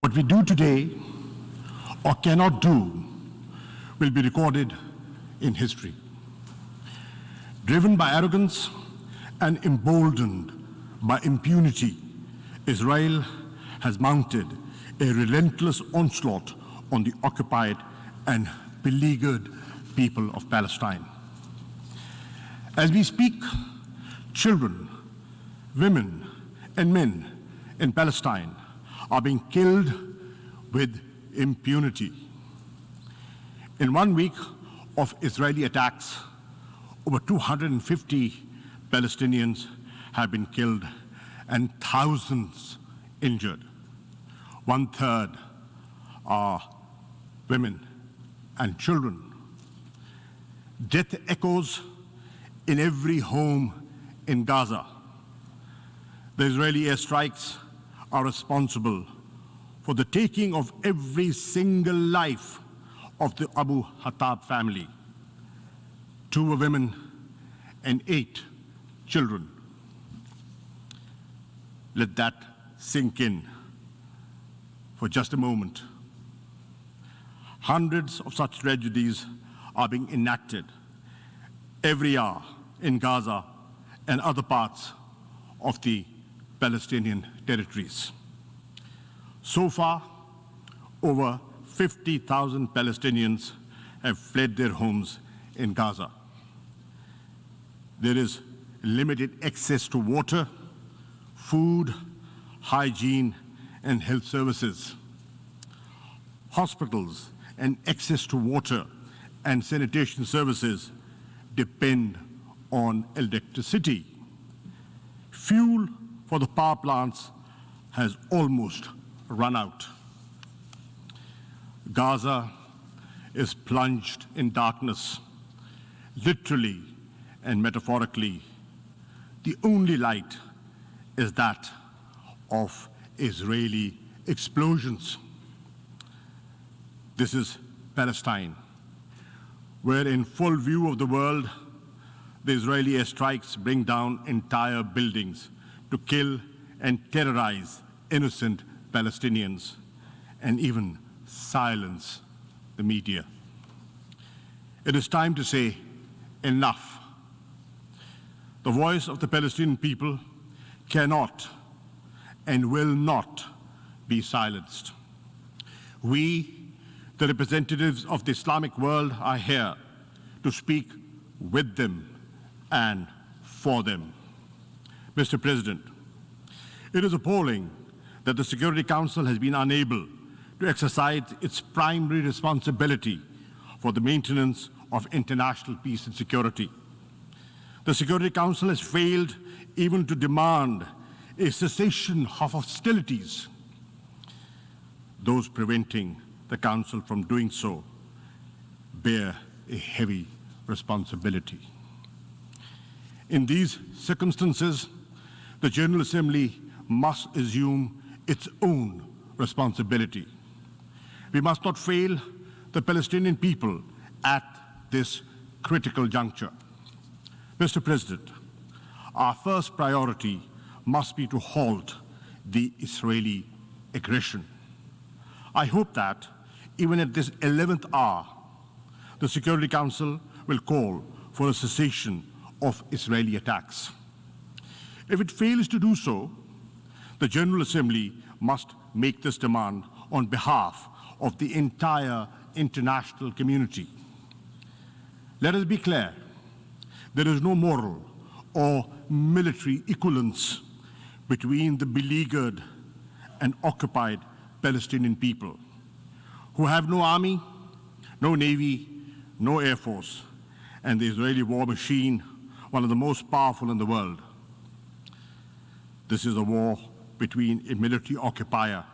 What we do today or cannot do will be recorded in history. Driven by arrogance and emboldened by impunity, Israel has mounted a relentless onslaught on the occupied and beleaguered people of Palestine. As we speak, children, women, and men in Palestine are being killed with impunity. In 1 week of Israeli attacks, over 250 Palestinians have been killed and thousands injured. 1/3 are women and children. Death echoes in every home in Gaza. The Israeli airstrikes are responsible for the taking of every single life of the Abu Hattab family. 2 were women and 8 children. Let that sink in for just a moment. Hundreds of such tragedies are being enacted every hour in Gaza and other parts of the Palestinian territories. So far, over 50,000 Palestinians have fled their homes in Gaza. There is limited access to water, food, hygiene, and health services. Hospitals and access to water and sanitation services depend on electricity. Fuel for the power plants has almost run out. Gaza is plunged in darkness, literally and metaphorically. The only light is that of Israeli explosions. This is Palestine, where in full view of the world, the Israeli airstrikes bring down entire buildings to kill and terrorize innocent Palestinians and even silence the media. It is time to say enough. The voice of the Palestinian people cannot and will not be silenced. We, the representatives of the Islamic world, are here to speak with them and for them. Mr. President, it is appalling that the Security Council has been unable to exercise its primary responsibility for the maintenance of international peace and security. The Security Council has failed even to demand a cessation of hostilities. Those preventing the Council from doing so bear a heavy responsibility. In these circumstances, the General Assembly must assume its own responsibility. We must not fail the Palestinian people at this critical juncture. Mr. President, our first priority must be to halt the Israeli aggression. I hope that even at this 11th hour, the Security Council will call for a cessation of Israeli attacks. If it fails to do so, the General Assembly must make this demand on behalf of the entire international community. Let us be clear, there is no moral or military equivalence between the beleaguered and occupied Palestinian people, who have no army, no navy, no air force, and the Israeli war machine, one of the most powerful in the world. This is a war between a military occupier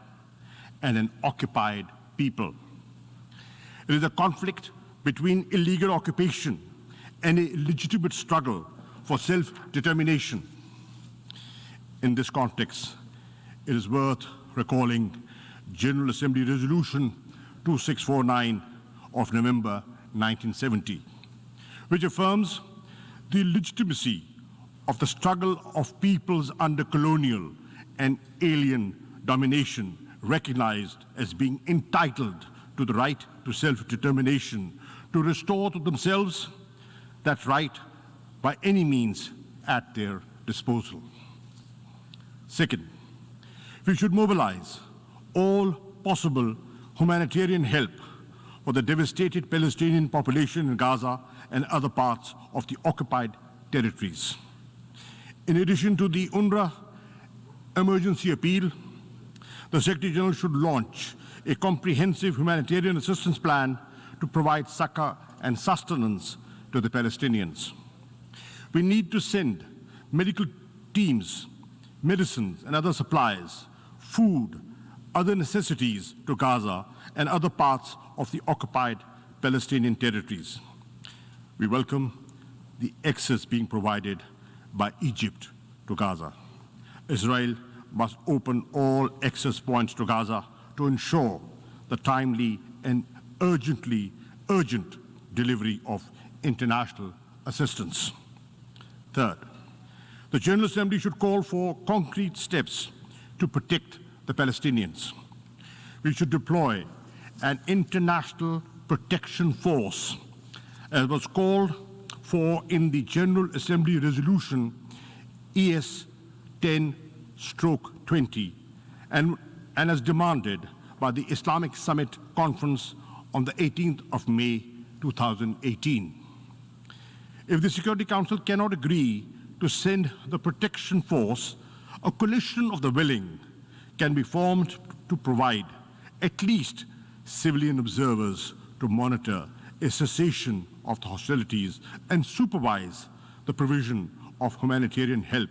and an occupied people. It is a conflict between illegal occupation and a legitimate struggle for self-determination. In this context, it is worth recalling General Assembly Resolution 2649 of November 1970, which affirms the legitimacy of the struggle of peoples under colonial and alien domination recognized as being entitled to the right to self-determination, to restore to themselves that right by any means at their disposal. Second, we should mobilize all possible humanitarian help for the devastated Palestinian population in Gaza and other parts of the occupied territories. In addition to the UNRWA emergency appeal, the Secretary General should launch a comprehensive humanitarian assistance plan to provide succor and sustenance to the Palestinians. We need to send medical teams, medicines and other supplies, food, other necessities to Gaza and other parts of the occupied Palestinian territories. We welcome the access being provided by Egypt to Gaza. Israel must open all access points to Gaza to ensure the timely and urgent delivery of international assistance. Third, the General Assembly should call for concrete steps to protect the Palestinians. We should deploy an international protection force, as was called for in the General Assembly resolution ES 10/20 and as demanded by the Islamic Summit Conference on the 18th of May 2018. If the Security Council cannot agree to send the protection force, a coalition of the willing can be formed to provide at least civilian observers to monitor a cessation of the hostilities and supervise the provision of humanitarian help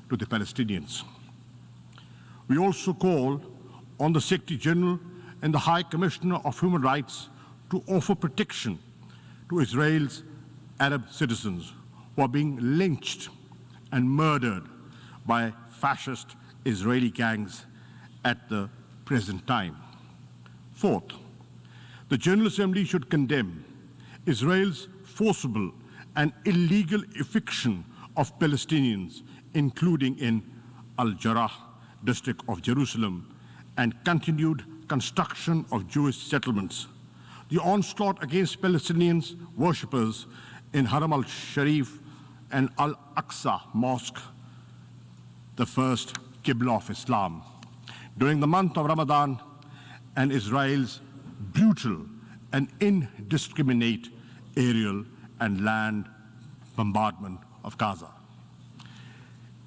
to the Palestinians. We also call on the Secretary General and the High Commissioner of Human Rights to offer protection to Israel's Arab citizens who are being lynched and murdered by fascist Israeli gangs at the present time. Fourth, the General Assembly should condemn Israel's forcible and illegal eviction of Palestinians, including in Al-Jarrah district of Jerusalem, and continued construction of Jewish settlements. The onslaught against Palestinians worshippers in Haram al-Sharif and Al-Aqsa Mosque, the first Qibla of Islam, during the month of Ramadan, and Israel's brutal and indiscriminate aerial and land bombardment of Gaza.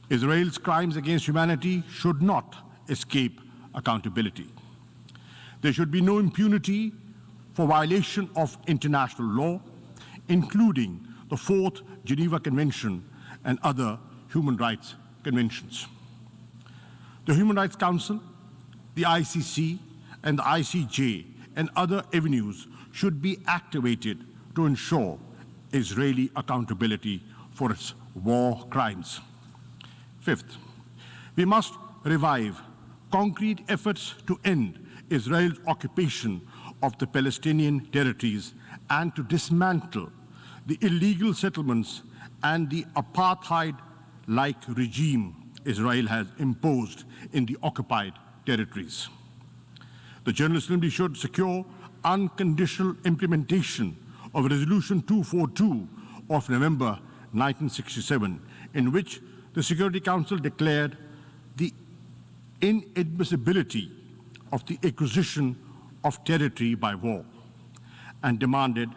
Israel's crimes against humanity should not escape accountability. There should be no impunity for violation of international law, including the Fourth Geneva Convention and other human rights conventions. The Human Rights Council, the ICC, and the ICJ and other avenues should be activated to ensure Israeli accountability for its war crimes. Fifth, we must revive concrete efforts to end Israel's occupation of the Palestinian territories and to dismantle the illegal settlements and the apartheid-like regime Israel has imposed in the occupied territories. The General Assembly should secure unconditional implementation of Resolution 242 of November 1967, in which the Security Council declared the inadmissibility of the acquisition of territory by war and demanded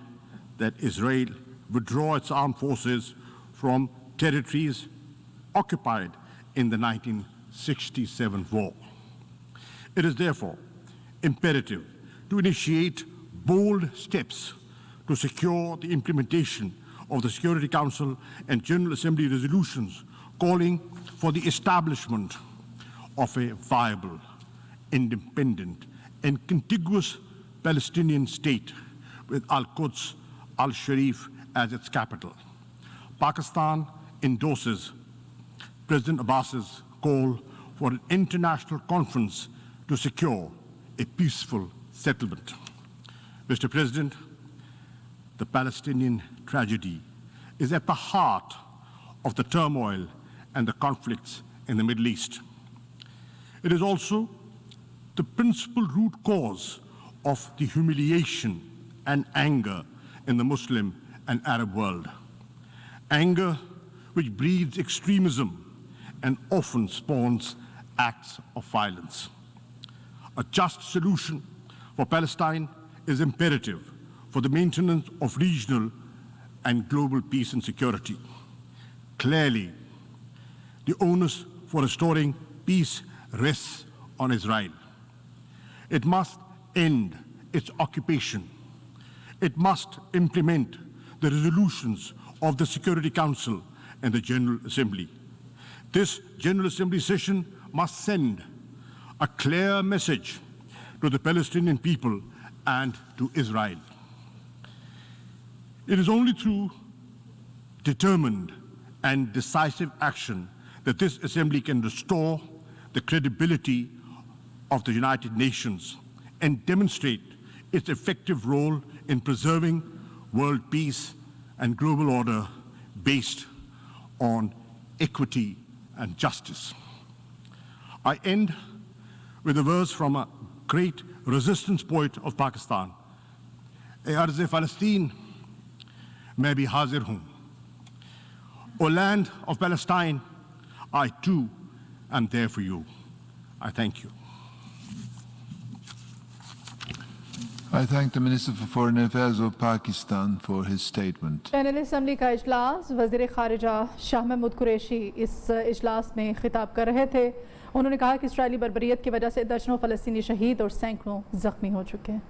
that Israel withdraw its armed forces from territories occupied in the 1967 war. It is therefore imperative to initiate bold steps to secure the implementation of the Security Council and General Assembly resolutions calling for the establishment of a viable, independent, and contiguous Palestinian state with Al-Quds, Al-Sharif as its capital. Pakistan endorses President Abbas's call for an international conference to secure a peaceful settlement. Mr. President, the Palestinian tragedy is at the heart of the turmoil and the conflicts in the Middle East. It is also the principal root cause of the humiliation and anger in the Muslim and Arab world. Anger which breeds extremism and often spawns acts of violence. A just solution for Palestine is imperative for the maintenance of regional and global peace and security. Clearly, the onus for restoring peace rests on Israel. It must end its occupation. It must implement the resolutions of the Security Council and the General Assembly. This General Assembly session must send a clear message to the Palestinian people and to Israel. It is only through determined and decisive action that this assembly can restore the credibility of the United Nations and demonstrate its effective role in preserving world peace and global order based on equity and justice. I end with a verse from a great resistance poet of Pakistan. "E arz-e Palestine, main bhi hazir hoon." O land of Palestine, I too am there for you. I thank you. I thank the Minister for Foreign Affairs of Pakistan for his statement. General assembly का इजलास वज़ीर ख़ारिजा शाह महमूद कुरैशी इस इजलास में खिताब कर रहे थे। उन्होंने कहा कि इसराइली बर्बरियत की वजह से दर्जनों फ़लस्तीनी शहीद और सैकड़ों ज़ख्मी हो चुके हैं।